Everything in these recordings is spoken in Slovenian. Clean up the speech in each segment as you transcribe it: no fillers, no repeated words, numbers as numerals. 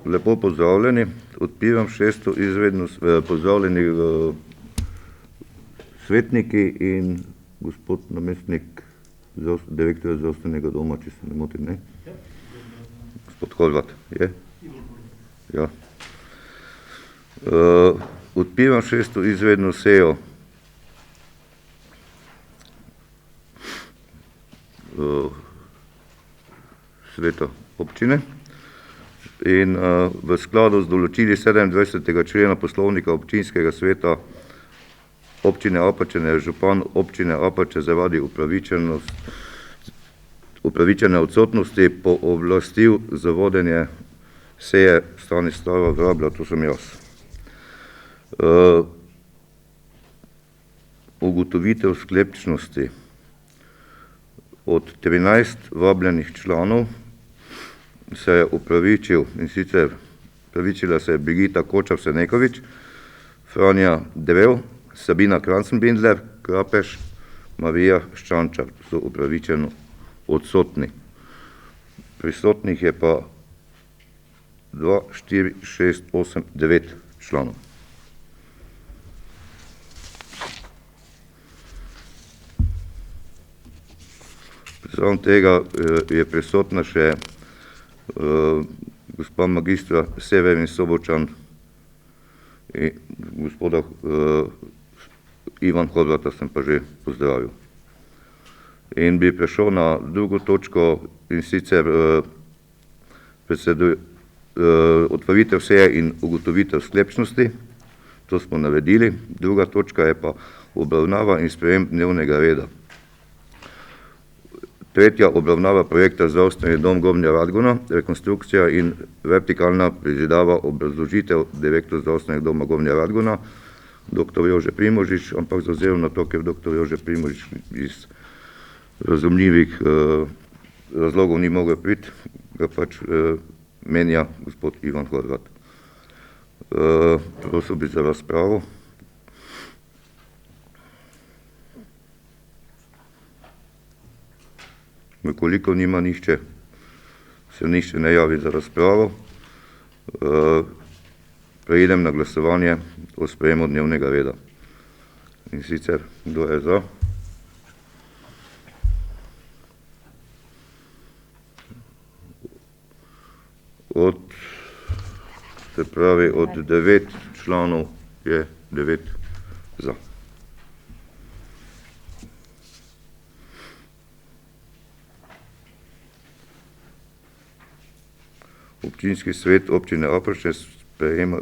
Lepo pozdravljeni. Odpiram 6. izredno pozdravljeni svetniki in gospod namestnik direktorja zdravstvenega doma, če se ne motim, ne? Gospod Horvat, je? Ja. Odpiram 6. izredno sejo sveta občine in v skladu z določili 27. člena poslovnika občinskega sveta občine Apače je župan občine Apače zaradi upravičene odsotnosti pooblastil za vodenje seje Stanislava Vrabla, to sem jaz. Ugotovitev sklepčnosti. Od 13 vabljenih članov se je upravičil, in sicer upravičila se je Brigita Kočar-Senekovič, Franja Drev, Sabina Krancenbindler, Krapeš, Marija Ščančar, so upravičeno odsotni. Prisotnih je pa 2, 4, 6, 8, 9 članov. Zraven tega je prisotna še gospa magistra Severin Sobočan in gospoda Ivan Horvata sem pa že pozdravil. In bi prešel na drugo točko, in sicer otvoritev seje in ugotovitev sklepčnosti. To smo navedili. Druga točka je pa obravnava in sprejem dnevnega reda. Tretja obravnava projekta Zdravstveni dom Gornja Radgona, rekonstrukcija in vertikalna prizidava obrazložitev direktor Zdravstvenega doma Gornja Radgona, dr. Jože Primožič, ampak zavzel na to, ker dr. Jože Primožič iz razumljivih razlogov ni mogel priti, ga pač menja gospod Ivan Horvat. Prosil bi za razpravo. Koliko nima nihče, se nihče ne javi za razpravo, preidem na glasovanje o sprejemu dnevnega reda. In sicer, kdo je za? Se pravi, od 9 članov je 9 za. Občinski svet občine Apače sprejema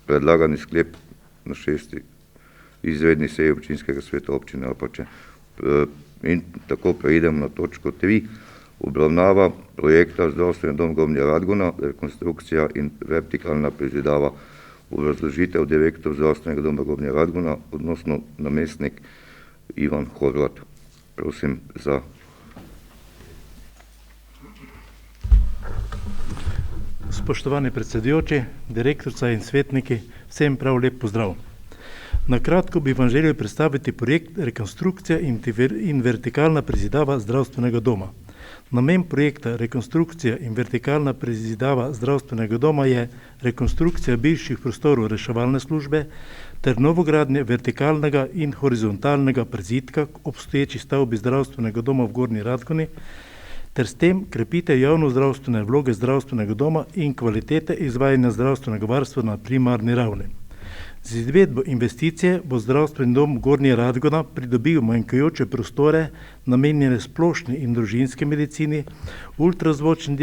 predlagani sklep na 6. izredni seji občinskega sveta občine Apače. In tako preidemo na točko 3. Obravnava projekta Zdravstveni dom Gornja Radgona, rekonstrukcija in vertikalna prizidava obrazložitev direktor Zdravstvenega doma Gornja Radgona, odnosno namestnik Ivan Horvat. Prosim za. Spoštovani predsedujoči, direktorica in svetniki, vsem prav lep pozdrav. Na kratko bi vam želel predstaviti projekt rekonstrukcija in vertikalna prizidava zdravstvenega doma. Namen projekta rekonstrukcija in vertikalna prizidava zdravstvenega doma je rekonstrukcija bivših prostorov reševalne službe ter novogradnje vertikalnega in horizontalnega prizidka k obstoječi stavbi zdravstvenega doma v Gornji Radgoni ter s tem krepitev javno-zdravstvene vloge zdravstvenega doma in kvalitete izvajanja zdravstvenega varstva na primarni ravni. Z izvedbo investicije bo zdravstveni dom Gornja Radgona pridobil manjkajoče prostore namenjene splošni in družinski medicini, ultrazvočni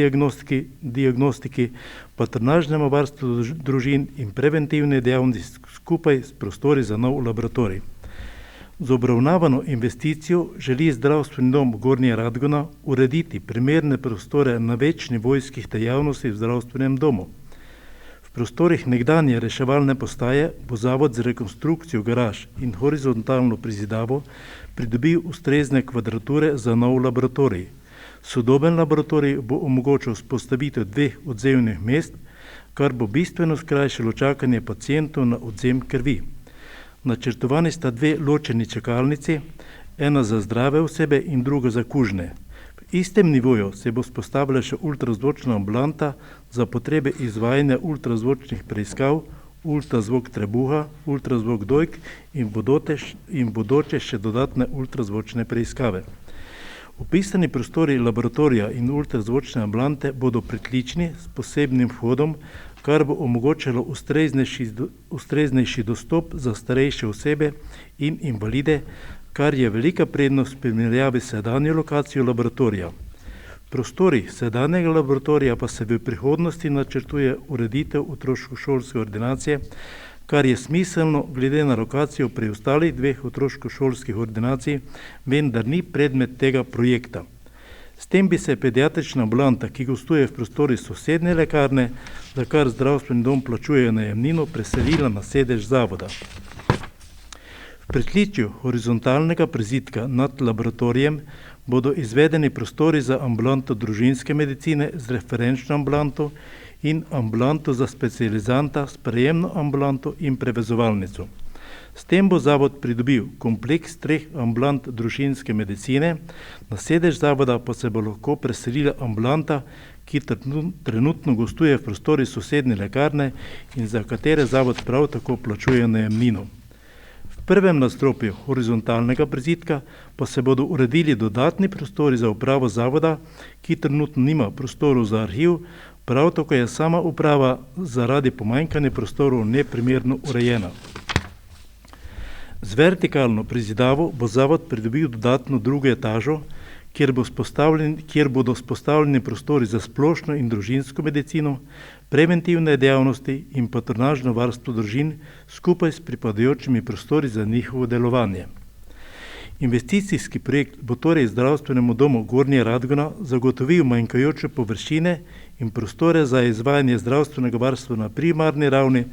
diagnostiki, patronažnemu varstvu družin in preventivne dejavnosti skupaj s prostori za nov laboratorij. Z obravnavano investicijo želi zdravstveni dom Gornja Radgona urediti primerne prostore na več nivojskih dejavnosti v zdravstvenem domu. V prostorih nekdanje reševalne postaje bo zavod z rekonstrukcijo garaž in horizontalno prizidavo pridobil ustrezne kvadrature za nov laboratorij. Sodoben laboratorij bo omogočal vzpostavitev 2 odzevnih mest, kar bo bistveno skrajšalo čakanje pacientov na odzem krvi. Načrtovani sta 2 ločeni čakalnici, ena za zdrave osebe in druga za kužne. istem nivoju se bo spostavila še ultrazvočna ambulanta za potrebe izvajanja ultrazvočnih preiskav, ultrazvok trebuha, ultrazvok dojk in bodoče še dodatne ultrazvočne preiskave. Opisani prostori laboratorija in ultrazvočne ambulante bodo pritlični s posebnim vhodom, kar bo omogočalo ustreznejši dostop za starejše osebe in invalide, kar je velika prednost v primerjavi s sedanjo lokacijo laboratorija. V prostorih sedanjega laboratorija pa se v prihodnosti načrtuje ureditev otroško-šolske ordinacije, kar je smiselno glede na lokacijo preostalih dveh otroško-šolskih ordinacij, vendar ni predmet tega projekta. S tem bi se pediatrična ambulanta, ki gostuje v prostori sosednje lekarne, za kar zdravstveni dom plačuje najemnino, preselila na sedež zavoda. V pritličju horizontalnega prizidka nad laboratorijem bodo izvedeni prostori za ambulanto družinske medicine z referenčno ambulanto in ambulanto za specializanta s prejemno ambulanto in prevezovalnico. S tem bo zavod pridobil kompleks 3 ambulant družinske medicine, na sedež zavoda pa se bo lahko preselila ambulanta, ki trenutno gostuje v prostori sosednje lekarne in za katere zavod prav tako plačuje najemnino. V prvem nadstropju horizontalnega prizidka pa se bodo uredili dodatni prostori za upravo zavoda, ki trenutno nima prostorov za arhiv, prav tako je sama uprava zaradi pomanjkanja prostorov neprimerno urejena. Z vertikalno prizidavo bo zavod pridobil dodatno drugo etažo, kjer bodo vzpostavljeni prostori za splošno in družinsko medicino, preventivne dejavnosti in patronažno varstvo družin skupaj s pripadajočimi prostori za njihovo delovanje. Investicijski projekt bo torej zdravstvenemu domu Gornja Radgona zagotovil manjkajoče površine in prostore za izvajanje zdravstvenega varstva na primarni ravni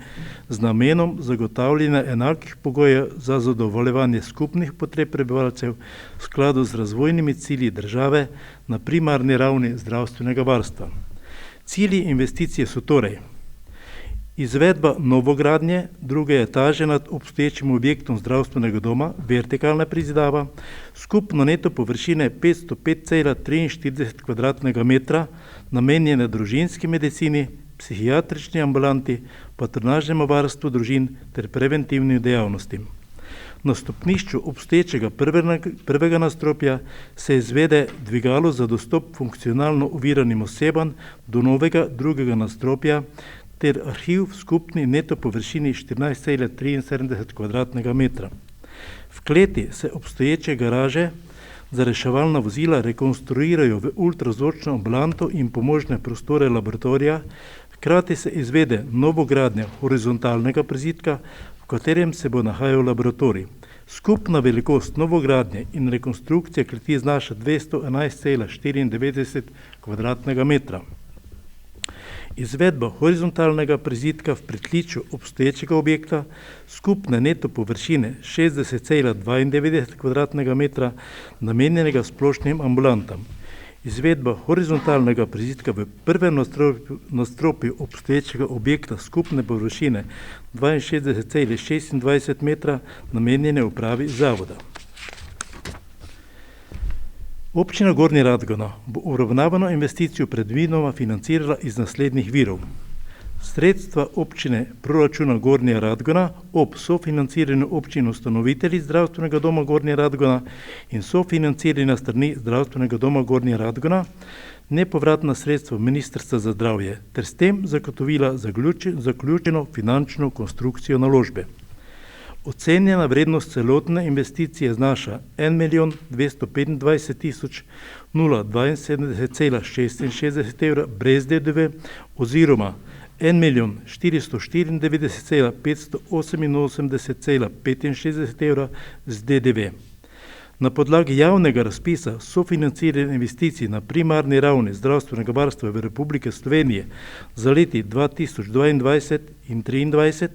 z namenom zagotavljanja enakih pogojev za zadovoljevanje skupnih potreb prebivalcev v skladu z razvojnimi cilji države na primarni ravni zdravstvenega varstva. Cilji investicije so torej izvedba novogradnje druge etaže nad obstoječim objektom zdravstvenega doma, vertikalna prizidava, skupno neto površine 505,43 kvadratnega metra, namenjene družinski medicini, psihiatrični ambulanti, patronažnemu varstvu družin ter preventivnim dejavnostim. Na stopnišču obstoječega prvega nadstropja se izvede dvigalo za dostop funkcionalno oviranim osebam do novega drugega nadstropja ter arhiv v skupni neto površini 14,73 kvadratnega metra. V kleti se obstoječe garaže za reševalna vozila rekonstruirajo v ultrazvočno ambulanto in pomožne prostore laboratorija, hkrati se izvede novogradnja horizontalnega prizidka, v katerem se bo nahajal laboratorij. Skupna velikost novogradnje in rekonstrukcije kleti znaša 211,94 kvadratnega metra. Izvedba horizontalnega prizidka v pritličju obstoječega objekta, skupne neto površine 60,92 kvadratnega metra, namenjenega splošnim ambulantam. Izvedba horizontalnega prizidka v prvem nadstropju obstoječega objekta skupne površine 62,26 metra, namenjene upravi zavoda. Občina Gornja Radgona bo uravnavano investicijo predvidoma financirala iz naslednjih virov. Sredstva občine proračuna Gornja Radgona ob sofinanciranju občin ustanovitelji zdravstvenega doma Gornja Radgona in sofinanciranja strani zdravstvenega doma Gornja Radgona, nepovratna sredstva Ministrstva za zdravje ter s tem zagotovila zaključeno finančno konstrukcijo naložbe. Ocenjena vrednost celotne investicije znaša 1.225.072,66 evra brez DDV oziroma 1.494.588,65 evra z DDV. Na podlagi javnega razpisa sofinanciranja investicij na primarni ravni zdravstvenega varstva v Republike Slovenije za leti 2022 in 2023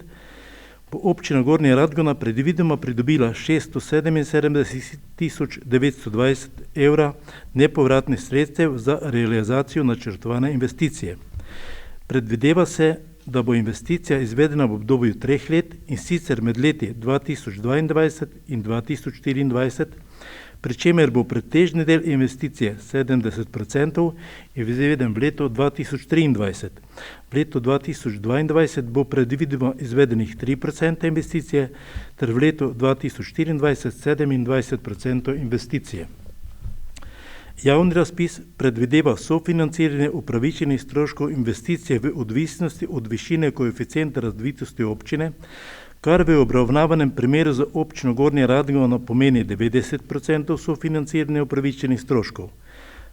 bo občina Gornja Radgona predvidoma pridobila 677.920 evra nepovratnih sredstev za realizacijo načrtovane investicije. Predvideva se da bo investicija izvedena v obdobju 3 let, in sicer med leti 2022 in 2024, pri čemer bo pretežni del investicije 70% izveden v letu 2023. V letu 2022 bo predvidoma izvedenih 3% investicije, ter v letu 2024 27% investicije. Javni razpis predvideva sofinanciranje upravičenih stroškov investicije v odvisnosti od višine koeficienta razvitosti občine, kar v obravnavanem primeru za občino Gornja Radgona pomeni 90% sofinanciranja upravičenih stroškov.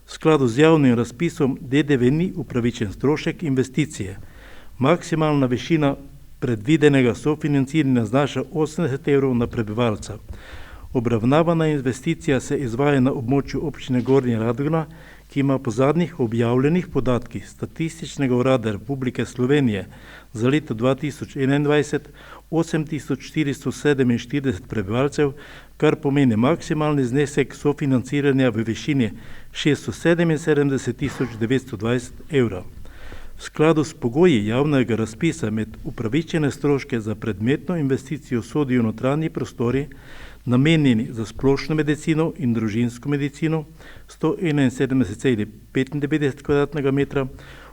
V skladu z javnim razpisom DDV ni upravičen strošek investicije. Maksimalna višina predvidenega sofinanciranja znaša 80 evrov na prebivalca. Obravnavana investicija se izvaja na območju občine Gornja Radgona, ki ima po zadnjih objavljenih podatkih Statističnega urada Republike Slovenije za leto 2021 8447 prebivalcev, kar pomeni maksimalni znesek sofinanciranja v višini 677.920 evra. V skladu s pogoji javnega razpisa med upravičene stroške za predmetno investicijo sodijo notranji prostori, namenjeni za splošno medicino in družinsko medicino 171,95 kvadratnega metra,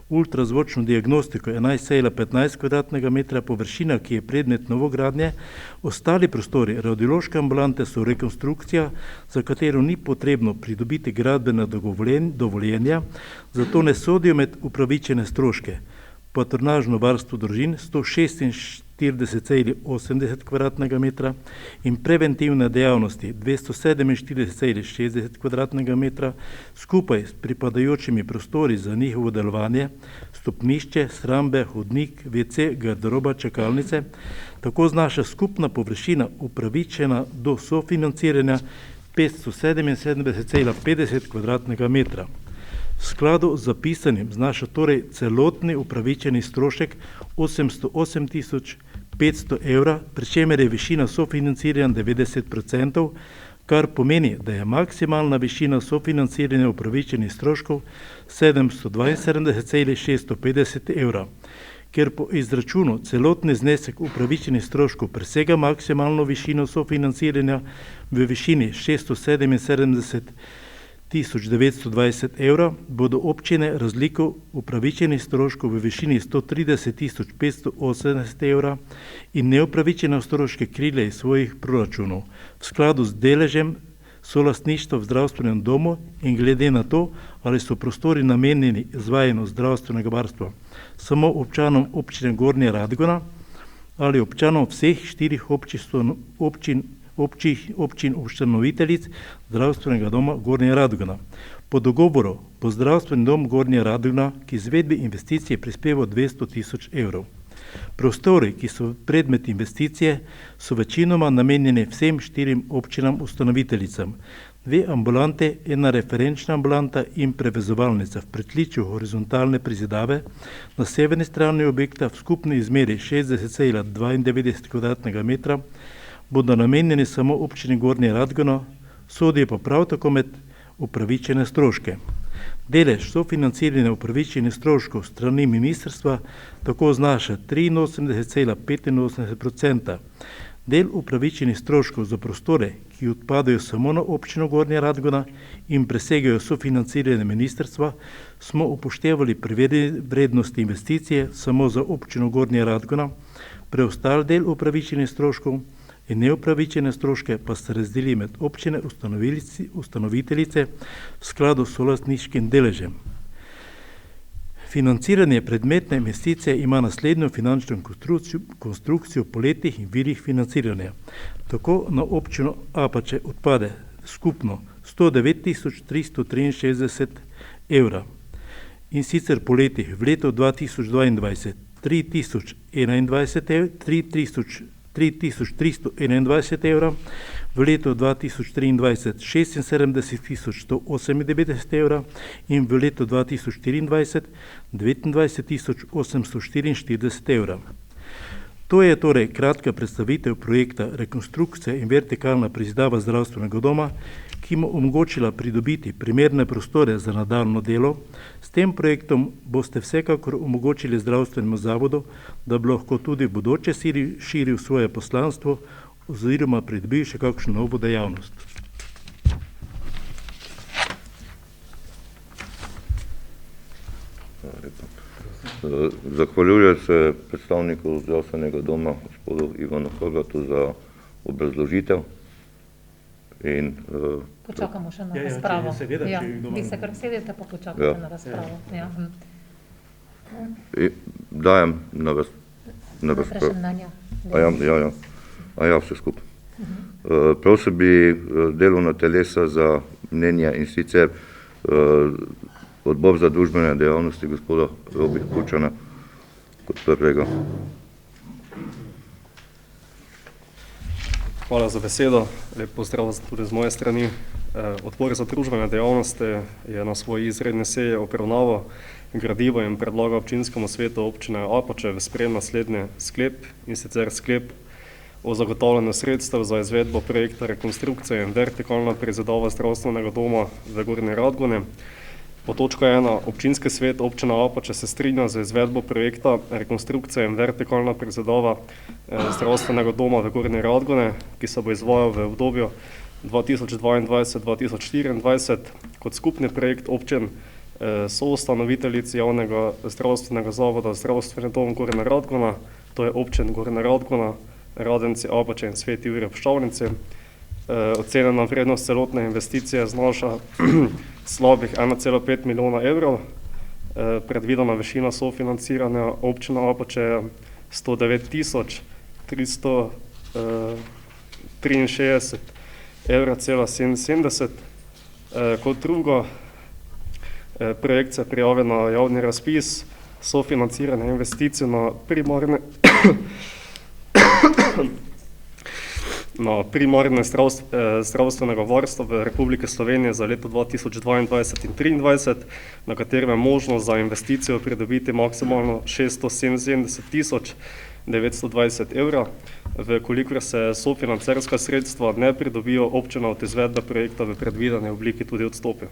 ultrazvočno diagnostiko 11,15 kvadratnega metra, površina, ki je predmet novogradnje, ostali prostori radiološke ambulante so rekonstrukcija, za katero ni potrebno pridobiti gradbena dovoljenja, zato ne sodijo med upravičene stroške. Patronažno varstvo družin 146,80 kvadratnega metra in preventivne dejavnosti 247,60 kvadratnega metra, skupaj s pripadajočimi prostori za njihovo delovanje, stopnišče, shrambe, hodnik, WC, garderoba, čakalnice, tako znaša skupna površina upravičena do sofinanciranja 577,50 kvadratnega metra. V skladu z zapisanim znaša torej celotni upravičeni strošek 808.500 evra, pri čemer je višina sofinanciranja 90%, kar pomeni, da je maksimalna višina sofinanciranja upravičenih stroškov 772,650 evra. Ker po izračunu celotni znesek upravičenih stroškov presega maksimalno višino sofinanciranja v višini 677.920 evra, bodo občine razliko upravičenih stroškov v višini 130.580 evra in neupravičene stroške krile iz svojih proračunov v skladu z deležem solastništva v zdravstvenem domu in glede na to, ali so prostori namenjeni izvajanju zdravstvenega varstva samo občanom občine Gornja Radgona ali občanom vseh 4 občin ustanoviteljic zdravstvenega doma Gornja Radgona. Po dogovoru bo zdravstveni dom Gornja Radgona k izvedbi investicije prispeval 200.000 evrov. Prostori, ki so predmet investicije, so večinoma namenjeni vsem 4 občinam ustanoviteljicam. 2 ambulante, 1 referenčna ambulanta in prevezovalnica v pritličju horizontalne prizidave na severni strani objekta v skupni izmeri 60,92 kvadratnega metra bodo namenjeni samo občini Gornja Radgona, sodijo pa prav tako med upravičene stroške. Delež sofinanciranja upravičenih stroškov strani ministrstva tako znaša 83,85%. Del upravičenih stroškov za prostore, ki odpadajo samo na občino Gornja Radgona in presegajo sofinanciranje ministrstva, smo upoštevali pri vrednosti investicije samo za občino Gornja Radgona, preostali del upravičenih stroškov in neupravičene stroške pa se razdeli med občine ustanoviteljice v skladu s solastniškim deležem. Financiranje predmetne investicije ima naslednjo finančno konstrukcijo po letih in virih financiranja. Tako na občino Apače odpade skupno 109.363 evra in sicer po letih v letu 2022 3.321 evra, v letu 2023 76.198 evra in v letu 2024 29.844 evra. To je torej kratka predstavitev projekta rekonstrukcija in vertikalna prezidava zdravstvenega doma, ki mu omogočila pridobiti primerne prostore za nadaljno delo. S tem projektom boste vsekakor omogočili zdravstvenemu zavodu, da bi lahko tudi v bodoče širil svoje poslanstvo oziroma pridobil še kakšno novo dejavnost. Zahvaljujem se predstavniku zdravstvenega doma, gospodu Ivanu Horvatu, za obrazložitev. Počakamo še na razpravo. Vi se kar sedete, pa počakate na razpravo. Dajem na razpravo. Ja, vse skupaj. Prosil bi delovna telesa za mnenja, in sicer Odbor za družbene dejavnosti gospoda Robi Kučana kot prvega. Hvala za besedo. Lep pozdrav tudi z moje strani. Odbor za družbene dejavnosti je na svoji izredni seji obravnaval gradivo in predlagal občinskemu svetu občine Apače v sprejem naslednji sklep, in sicer sklep o zagotavljanju sredstev za izvedbo projekta rekonstrukcije in vertikalna prezidava zdravstvenega doma v Gornji Radgoni. Po točko 1. Občinski svet občine Apače se strinja za izvedbo projekta rekonstrukcije in vertikalna prezidava zdravstvenega doma v Gornji Radgoni, ki se bo izvajal v obdobju 2022-2024 kot skupni projekt občin soustanoviteljic javnega zdravstvenega zavoda Zdravstveni dom Gornja Radgona, to je občin Gornja Radgona, Radenci, Apače in Sveti Jurij ob Štavnici. Ocenjena vrednost celotne investicije znaša slabih 1,5 milijona evrov. Predvidena višina sofinanciranja občine Apače je 109.363,77 €. Kot drugo, projekt se prijavi na javni razpis, sofinanciranje investicij na primarne zdravstvenega varstva v Republiki Sloveniji za leto 2022 in 2023, na katerem je možnost za investicijo pridobiti maksimalno 677.920 €. Vkolikor se sofinancerska sredstva ne pridobijo, občina od izvedbe projekta v predvideni obliki tudi odstopi.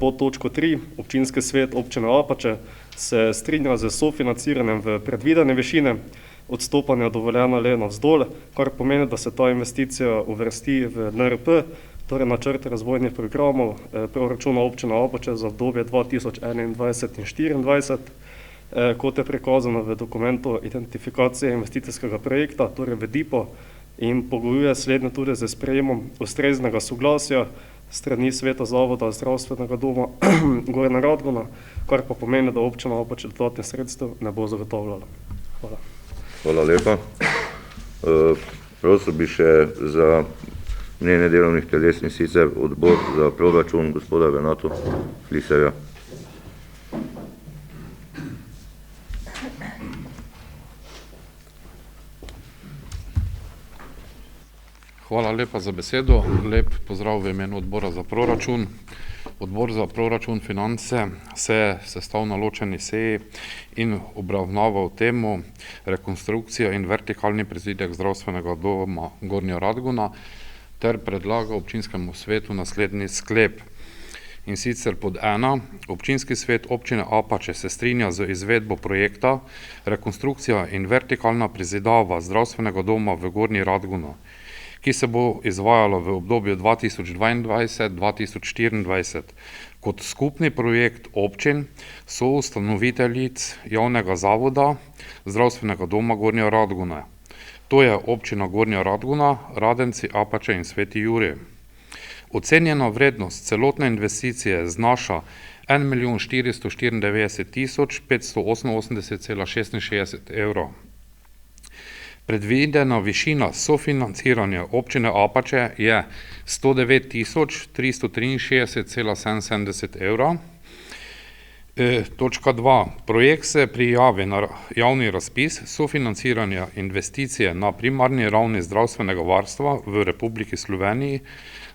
Pod točko 3. Občinski svet občine Apače se strinja z sofinanciranjem v predvidene višine, odstopanja dovoljena le navzdol, kar pomeni, da se ta investicija uvrsti v NRP, torej načrt razvojnih programov proračuna občine Apače za obdobje 2021 in 2024, kot je prikazano v dokumentu identifikacije investicijskega projekta, torej v DIPO, in pogojuje slednje tudi z sprejemom ustreznega soglasja strani Sveta zavoda Zdravstvenega doma Gornja Radgona, kar pa pomeni, da občina Apače dodatnih sredstev ne bo zagotavljala. Hvala. Hvala lepa. Prosil bi še za mnenje delovnih teles, in sicer odbor za proračun gospoda Renato Fliserja. Hvala lepa za besedo. Lep pozdrav v imenu odbora za proračun. Odbor za proračun finance se je sestal na ločeni seji in obravnaval temo rekonstrukcija in vertikalni prizidek zdravstvenega doma Gornja Radgona ter predlaga občinskemu svetu naslednji sklep. In sicer pod 1. Občinski svet občine Apače se strinja z izvedbo projekta rekonstrukcija in vertikalna prizidava zdravstvenega doma v Gornji Radgona, ki se bo izvajalo v obdobju 2022-2024 kot skupni projekt občin soustanoviteljic javnega zavoda Zdravstvenega doma Gornja Radgona. To je občina Gornja Radgona, Radenci, Apače in Sveti Jurij. Ocenjena vrednost celotne investicije znaša 1.494.588,66 €. Predvidena višina sofinanciranja občine Apače je 109.363,77 €. Točka 2. Projekt se prijavi na javni razpis sofinanciranja investicije na primarni ravni zdravstvenega varstva v Republiki Sloveniji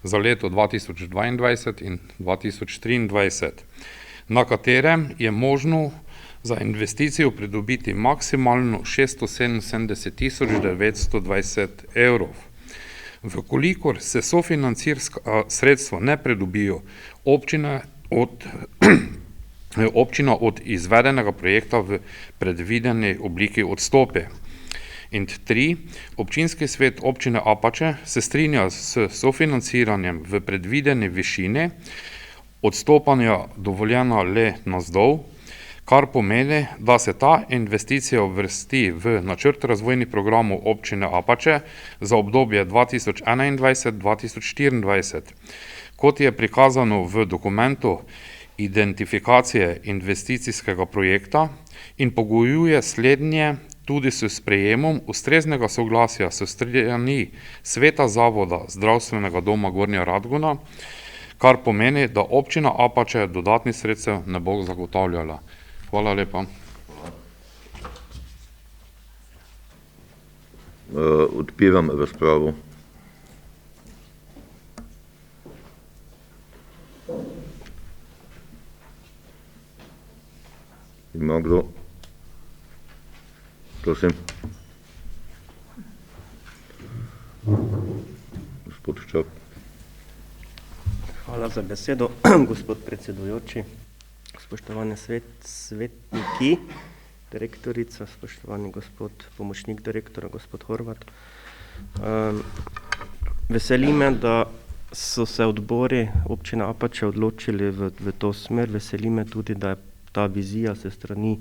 za leto 2022 in 2023, na katerem je možno za investicijo pridobiti maksimalno 677 920 evrov. Vkolikor se sofinancirska sredstva ne pridobijo, občina od izvedenega projekta v predvideni obliki odstopi. In 3. Občinski svet občine Apače se strinja s sofinanciranjem v predvideni višini, odstopanja dovoljena le navzdol, kar pomeni, da se ta investicija uvrsti v načrt razvojnih programov občine Apače za obdobje 2021-2024. Kot je prikazano v dokumentu identifikacije investicijskega projekta in pogojuje slednje tudi s sprejemom ustreznega soglasja s strani Sveta Zavoda Zdravstvenega doma Gornja Radgona, kar pomeni, da občina Apače dodatnih sredstev ne bo zagotavljala. Hvala lepa. Odpiram razpravo. Ima kdo? Prosim. Gospod Ščak. Hvala za besedo, gospod predsedujoči, spoštovani svetniki, direktorica, spoštovani gospod pomočnik direktora, gospod Horvat. Veseli me, da so se odbori občine Apače odločili v to smer, veseli me tudi, da je ta vizija se strani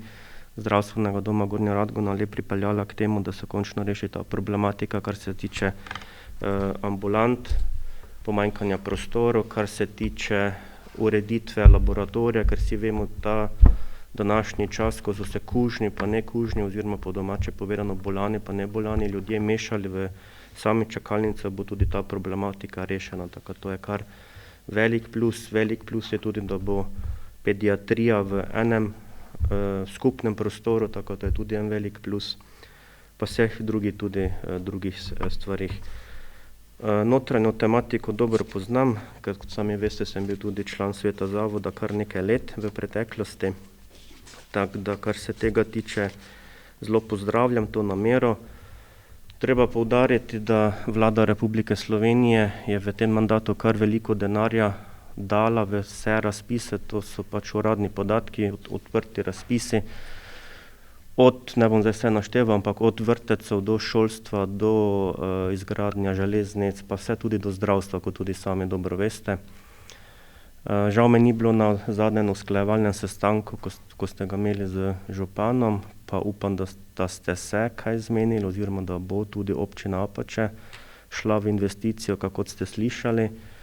Zdravstvenega doma Gornja Radgona le pripeljala k temu, da se končno reši ta problematika, kar se tiče ambulant, pomanjkanja prostorov, kar se tiče ureditve laboratorija, ker si vemo, da današnji čas, ko so se kužni pa ne kužni, oziroma po domače povedano bolani pa ne bolani ljudje mešali v sami čakalnici, bo tudi ta problematika rešena. Tako to je kar velik plus je tudi, da bo pediatrija v enem skupnem prostoru, tako to je tudi en velik plus, pa vseh drugih stvarih. Notranjo tematiko dobro poznam, ker kot sami veste, sem bil tudi član sveta zavoda kar nekaj let v preteklosti, tako da kar se tega tiče, zelo pozdravljam to namero. Treba poudariti, da Vlada Republike Slovenije je v tem mandatu kar veliko denarja dala v vse razpise, to so pač uradni podatki, odprti razpisi, ne bom zdaj vse našteval, ampak od vrtcev do šolstva, do izgradnja železnic, pa vse tudi do zdravstva, kot tudi sami dobro veste. Žal me ni bilo na zadnjem usklajevalnem sestanku, ko ste ga imeli z županom, pa upam, da ste se kaj zmenili, oziroma da bo tudi občina Apače šla v investicijo, kako ste slišali.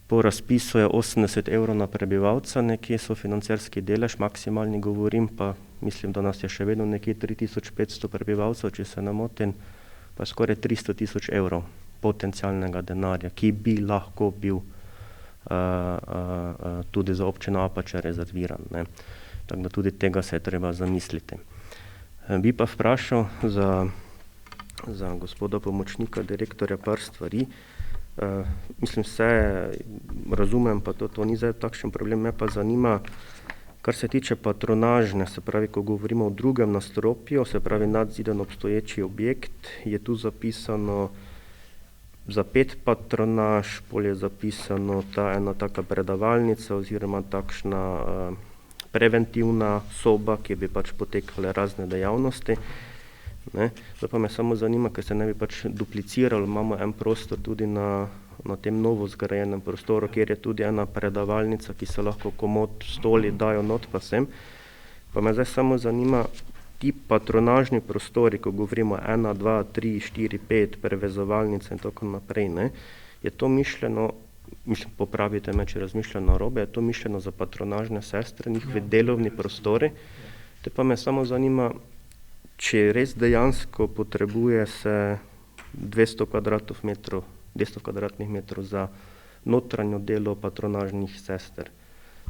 Po razpisu je 80 evrov na prebivalca, nekje so financerski delež, maksimalni govorim, pa mislim, da nas je še vedno nekje 3500 prebivalcev, če se ne motim, pa skoraj 300 000 evrov potencialnega denarja, ki bi lahko bil tudi za občino Apače rezerviran. Tako da tudi tega se je treba zamisliti. Bi pa vprašal za gospoda pomočnika direktorja par stvari. Mislim, vse razumem, pa to ni zdaj takšen problem, me pa zanima, kar se tiče patronažne, se pravi, ko govorimo o drugem nadstropju, se pravi nadziden obstoječi objekt, je tu zapisano za 5 patronaž, pol je zapisano ta ena taka predavalnica oziroma takšna preventivna soba, ki bi pač potekale razne dejavnosti. Zdaj pa me samo zanima, ker se ne bi pač dupliciralo, imamo en prostor tudi na tem novo zgrajenem prostoru, kjer je tudi ena predavalnica, ki se lahko komod stoli dajo not pa sem. Pa me zdaj samo zanima, ti patronažni prostori, ko govorimo 1, 2, 3, 4, 5, prevezovalnice in tako naprej, je to mišljeno, popravite me, če razmišljam narobe, je to mišljeno za patronažne sestre, njihovi delovni prostori. Te pa me samo zanima, če res dejansko potrebuje se 200 kvadratnih metrov za notranjo delo patronažnih sester.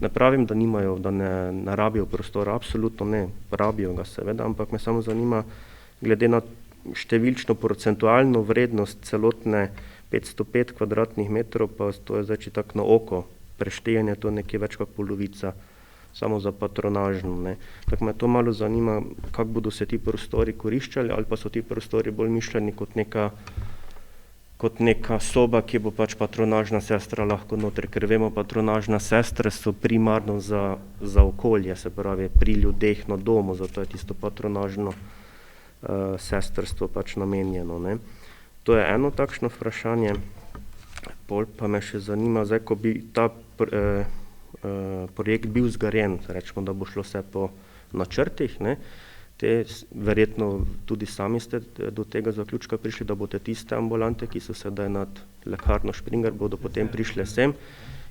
Ne pravim, da nimajo, da ne rabijo prostora, absolutno ne, rabijo ga seveda, ampak me samo zanima, glede na številčno procentualno vrednost celotne 505 kvadratnih metrov, pa to je zdaj, če tako na oko preštejanje, to nekje več kot polovica samo za patronažno, ne. Tako me to malo zanima, kako bodo se ti prostori koriščali, ali pa so ti prostori bolj mišljeni kot neka soba, ki bo pač patronažna sestra lahko noter, ker vemo, patronažne sestre so primarno za okolje, se pravi pri ljudeh na domu, zato je tisto patronažno sestrstvo pač namenjeno, ne. To je eno takšno vprašanje, pol pa me še zanima, zdaj, ko bi ta projekt bil zgrajen, rečemo, da bo šlo vse po načrtih, ne, verjetno tudi sami ste do tega zaključka prišli, da boste tiste ambulante, ki so sedaj nad lekarno Springer, bodo potem prišle sem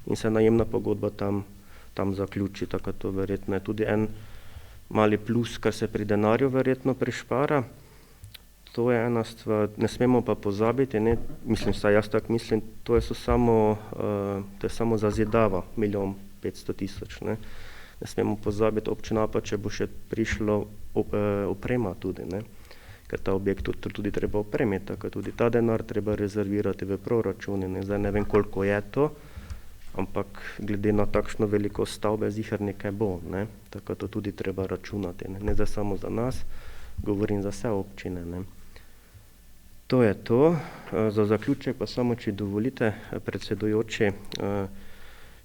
in se najemna pogodba tam zaključi, tako to verjetno je tudi en mali plus, kar se pri denarju verjetno prišpara. To je ena stvar, ne smemo pa pozabiti, ne, mislim, saj jaz tako mislim, to je samo zazidava 1 500 000, ne. Ne smemo pozabiti, občina Apače bo še prišlo oprema tudi, ne, ker ta objekt tudi treba opremiti, tako tudi ta denar treba rezervirati v proračuni, ne, zdaj ne vem, koliko je to, ampak glede na takšno velikost stavbe ziher nekaj bo, ne, tako to tudi treba računati, ne zdaj samo za nas, govorim za vse občine, ne. To je to, za zaključek pa samo, če dovolite, predsedujoči,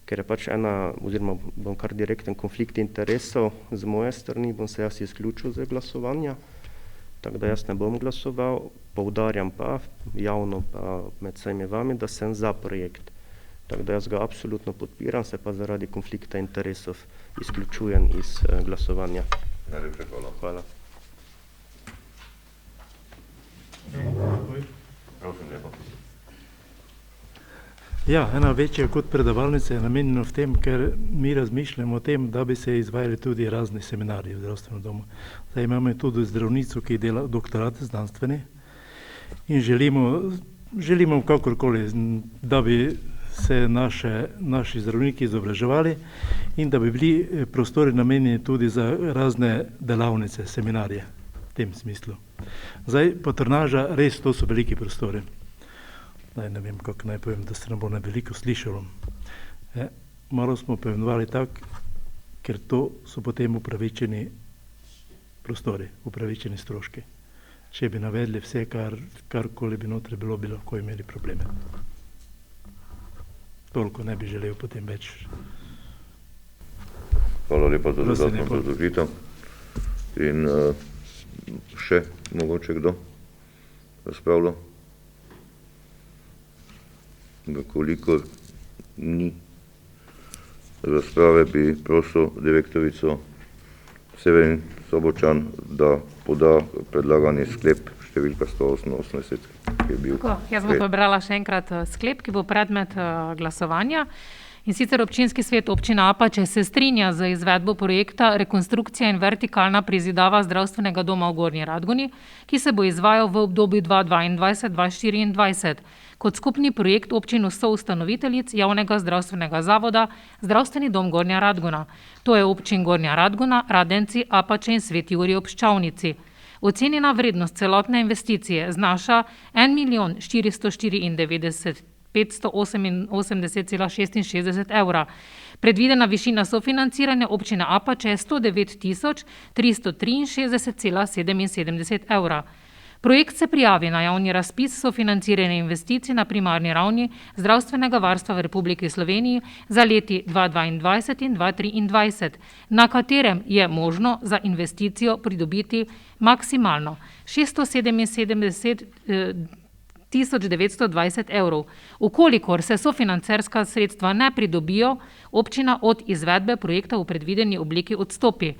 ker je pač oziroma bom kar direkten konflikt interesov z moje strani, bom se jaz izključil z glasovanja, tako da jaz ne bom glasoval, poudarjam pa, javno pa med vsemi vami, da sem za projekt, tako da jaz ga absolutno podpiram, se pa zaradi konflikta interesov izključujem iz glasovanja. Najlepša hvala. Hvala. Prosim lepo. Ja, ena večja kot predavalnica je namenjena v tem, ker mi razmišljamo o tem, da bi se izvajali tudi razni seminarji v zdravstvenem domu. Zdaj imamo tudi zdravnico, ki dela doktorat znanstveni in želimo kakorkoli, da bi se naši zdravniki izobraževali in da bi bili prostori namenjeni tudi za razne delavnice, seminarje v tem smislu. Zdaj, patronaža, res to so veliki prostori. Ne vem, kako naj povem, da se nam bo na veliko slišalo. Malo smo poimenovali tako, ker to so potem upravičeni prostori, upravičeni stroški. Če bi navedli vse, karkoli bi notri bilo, bi lahko imeli probleme. Toliko ne bi želel potem več. Hvala lepa za dodatno obrazložitev. In še mogoče kdo razpravlja? Koliko ni razprave, bi prosil direktorico Severin Sobočan, da poda predlagani sklep številka 188, ki je bil. Jaz bom prebrala še enkrat sklep, ki bo predmet glasovanja. In sicer občinski svet občine Apače se strinja z izvedbo projekta Rekonstrukcija in vertikalna prizidava zdravstvenega doma v Gornji Radgoni, ki se bo izvajal v obdobju 2022-2024 kot skupni projekt občin soustanoviteljic javnega zdravstvenega zavoda Zdravstveni dom Gornja Radgona. To je občin Gornja Radgona, Radenci, Apače in Sveti Jurij ob Ščavnici. Ocenjena vrednost celotne investicije znaša 1 494 588,66 evra. Predvidena višina sofinanciranja občine Apače je 109 363,77 evra. Projekt se prijavi na javni razpis sofinanciranja investicij na primarni ravni zdravstvenega varstva v Republiki Sloveniji za leti 2022 in 2023, na katerem je možno za investicijo pridobiti maksimalno 677 1920 evrov. Ukolikor se sofinancerska sredstva ne pridobijo, občina od izvedbe projekta v predvideni obliki odstopi.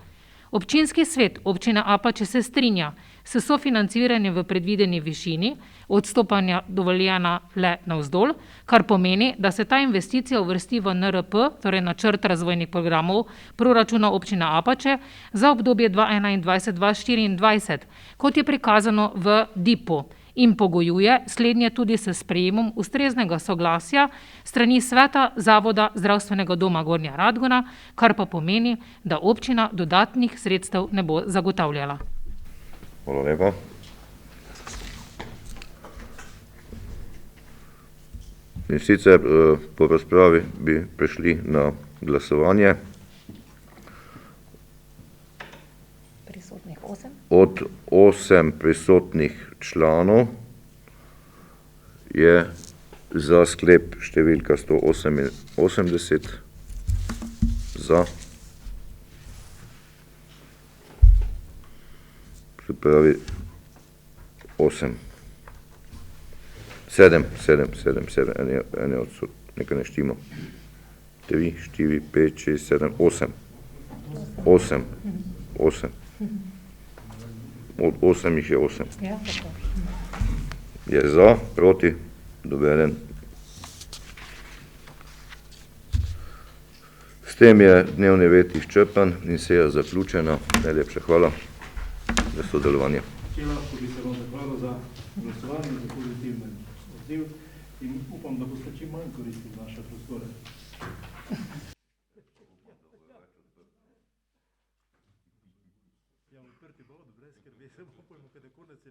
Občinski svet občine Apače se strinja s sofinanciranjem v predvideni višini, odstopanja dovoljena le navzdol, kar pomeni, da se ta investicija uvrsti v NRP, torej načrt razvojnih programov proračuna občine Apače za obdobje 2021-2024, kot je prikazano v DIP-u. In pogojuje slednje tudi s sprejemom ustreznega soglasja strani sveta Zavoda zdravstvenega doma Gornja Radgona, kar pa pomeni, da občina dodatnih sredstev ne bo zagotavljala. Hvala lepa. In sicer po razpravi bi prešli na glasovanje. od 8 prisotnih članov je za sklep številka 188 za. Se pravi 8. 7, ene odsot, nekaj ne štimo. 3, 4, 5, 6, 7, 8. 8. Od 8 jih je 8. Je za, proti, nobeden. S tem je dnevni red izčrpan in seja zaključena. Najlepša hvala za sodelovanje. Če lahko bi se vam zahvalil za glasovanje, za pozitiven odziv in upam, da boste čim manj koristili naše prostore. Ja, odprti bo, brez skrbi, se bomo, kada konec